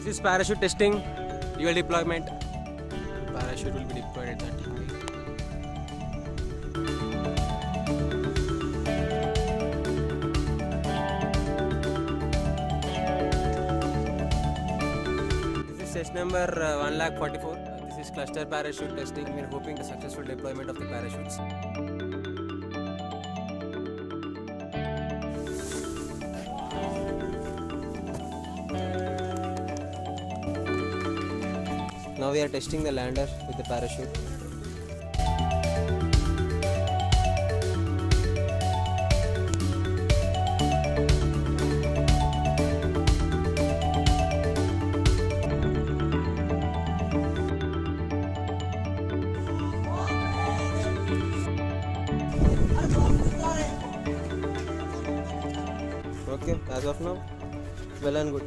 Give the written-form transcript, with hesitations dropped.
This is parachute testing, dual deployment. Parachute will be deployed at 30 height. This is test number 1,44,000. This is cluster parachute testing. We are hoping the successful deployment of the parachutes. Now we are testing the lander with the parachute. Okay, as of now, well and good.